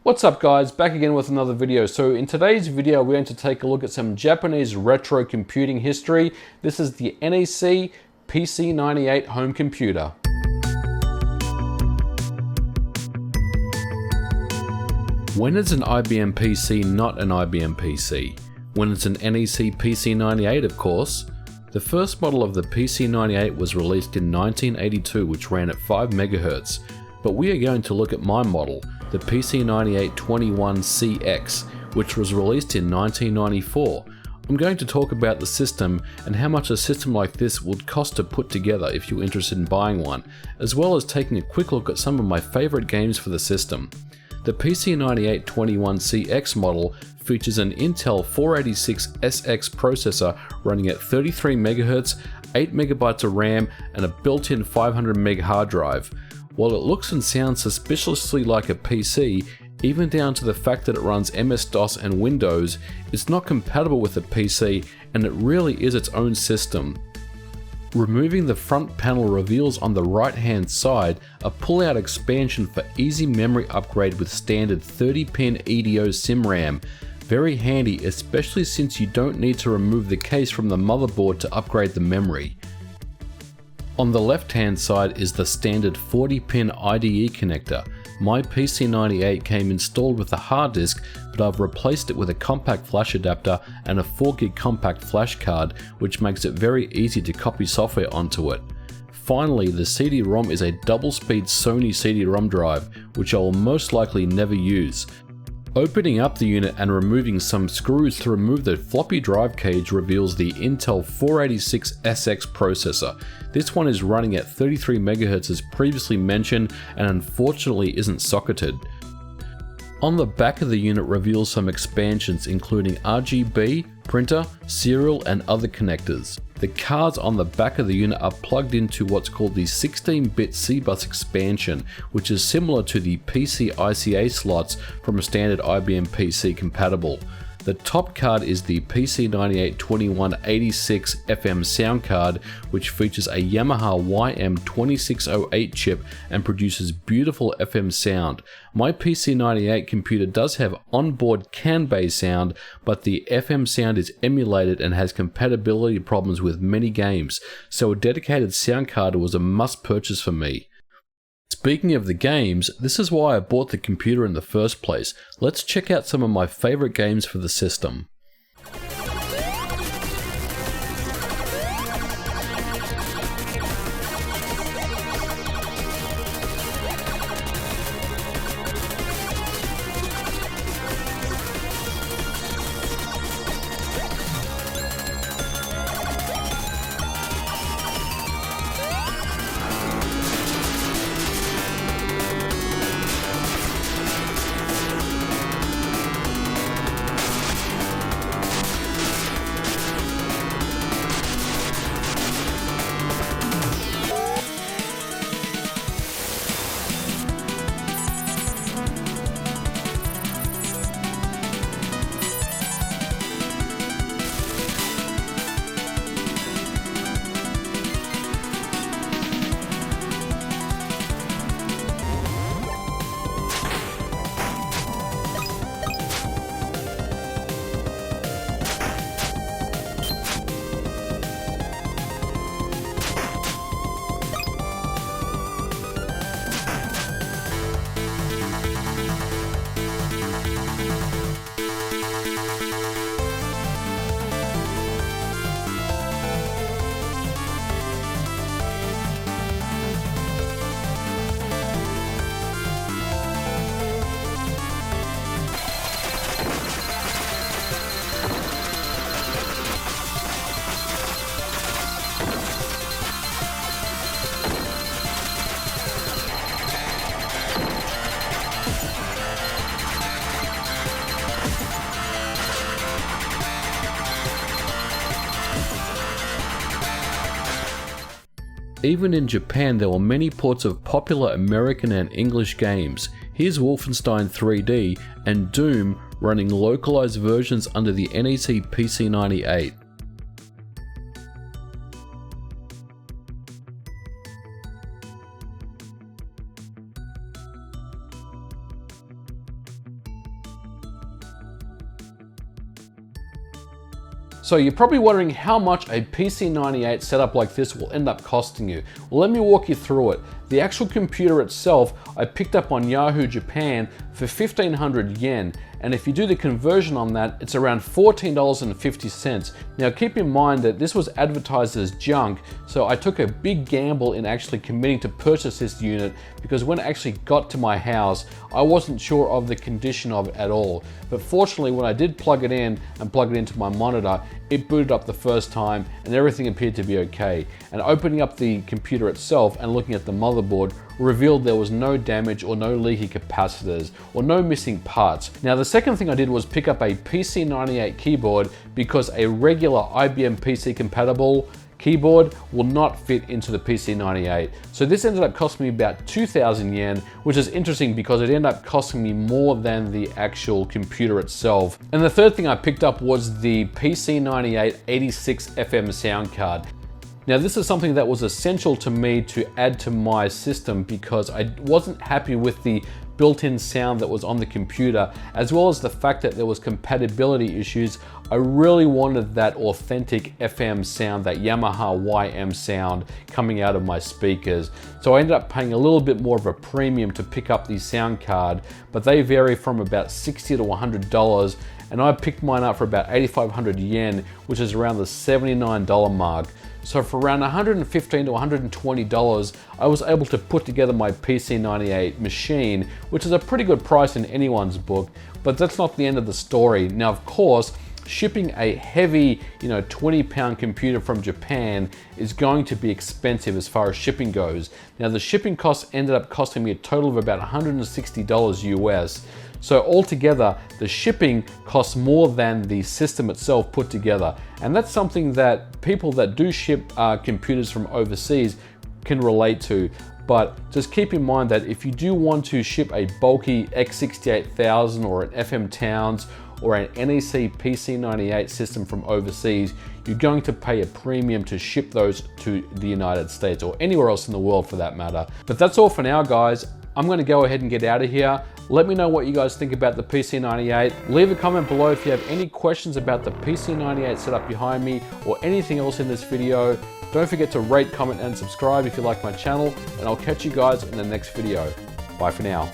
What's up guys, back again with another video. So in today's video we're going to take a look at some Japanese retro computing history. This is the NEC PC-98 home computer. When is an IBM PC not an IBM PC? When it's an NEC PC-98, of course. The first model of the PC-98 was released in 1982, which ran at 5 MHz. But we are going to look at my model, the PC-9821CX, which was released in 1994. I'm going to talk about the system and how much a system like this would cost to put together if you're interested in buying one, as well as taking a quick look at some of my favorite games for the system. The PC-9821CX model features an Intel 486SX processor running at 33 MHz, 8 MB of RAM, and a built-in 500 MB hard drive. While it looks and sounds suspiciously like a PC, even down to the fact that it runs MS-DOS and Windows, it's not compatible with a PC and it really is its own system. Removing the front panel reveals on the right hand side a pull-out expansion for easy memory upgrade with standard 30-pin EDO SIM-RAM. Very handy, especially since you don't need to remove the case from the motherboard to upgrade the memory. On the left hand side is the standard 40-pin IDE connector. My PC-98 came installed with a hard disk, but I've replaced it with a compact flash adapter and a 4GB compact flash card, which makes it very easy to copy software onto it. Finally, the CD-ROM is a double-speed Sony CD-ROM drive, which I will most likely never use. Opening up the unit and removing some screws to remove the floppy drive cage reveals the Intel 486SX processor. This one is running at 33 MHz as previously mentioned and unfortunately isn't socketed. On the back of the unit reveals some expansions including RGB, printer, serial and other connectors. The cards on the back of the unit are plugged into what's called the 16-bit C-bus expansion, which is similar to the PC-ICA slots from a standard IBM PC compatible. The top card is the PC-982186 FM sound card, which features a Yamaha YM2608 chip and produces beautiful FM sound. My PC-98 computer does have onboard CAN bay sound, but the FM sound is emulated and has compatibility problems with many games, so a dedicated sound card was a must purchase for me. Speaking of the games, this is why I bought the computer in the first place. Let's check out some of my favorite games for the system. Even in Japan there were many ports of popular American and English games. Here's Wolfenstein 3D and Doom running localized versions under the NEC PC-98. So you're probably wondering how much a PC-98 setup like this will end up costing you. Well, let me walk you through it. The actual computer itself, I picked up on Yahoo Japan for 1,500 yen. And if you do the conversion on that, it's around $14.50. Now keep in mind that this was advertised as junk, so I took a big gamble in actually committing to purchase this unit, because when it actually got to my house, I wasn't sure of the condition of it at all. But fortunately, when I did plug it in and plug it into my monitor, it booted up the first time and everything appeared to be okay. And opening up the computer itself and looking at the motherboard revealed there was no damage or no leaky capacitors or no missing parts. Now the second thing I did was pick up a PC-98 keyboard, because a regular IBM PC compatible keyboard will not fit into the PC-98. So this ended up costing me about 2,000 yen, which is interesting because it ended up costing me more than the actual computer itself. And the third thing I picked up was the PC-98 86 FM sound card. Now this is something that was essential to me to add to my system, because I wasn't happy with the built-in sound that was on the computer, as well as the fact that there was compatibility issues. I really wanted that authentic FM sound, that Yamaha YM sound coming out of my speakers. So I ended up paying a little bit more of a premium to pick up the sound card, but they vary from about $60 to $100, and I picked mine up for about 8,500 yen, which is around the $79 mark. So for around $115 to $120, I was able to put together my PC-98 machine, which is a pretty good price in anyone's book, but that's not the end of the story. Now, of course, shipping a heavy, 20-pound computer from Japan is going to be expensive as far as shipping goes. Now, the shipping costs ended up costing me a total of about $160 US. So altogether, the shipping costs more than the system itself put together. And that's something that people that do ship computers from overseas can relate to. But just keep in mind that if you do want to ship a bulky X68000 or an FM Towns or an NEC PC-98 system from overseas, you're going to pay a premium to ship those to the United States or anywhere else in the world for that matter. But that's all for now, guys. I'm going to go ahead and get out of here. Let me know what you guys think about the PC-98. Leave a comment below if you have any questions about the PC-98 setup behind me or anything else in this video. Don't forget to rate, comment, and subscribe if you like my channel, and I'll catch you guys in the next video. Bye for now.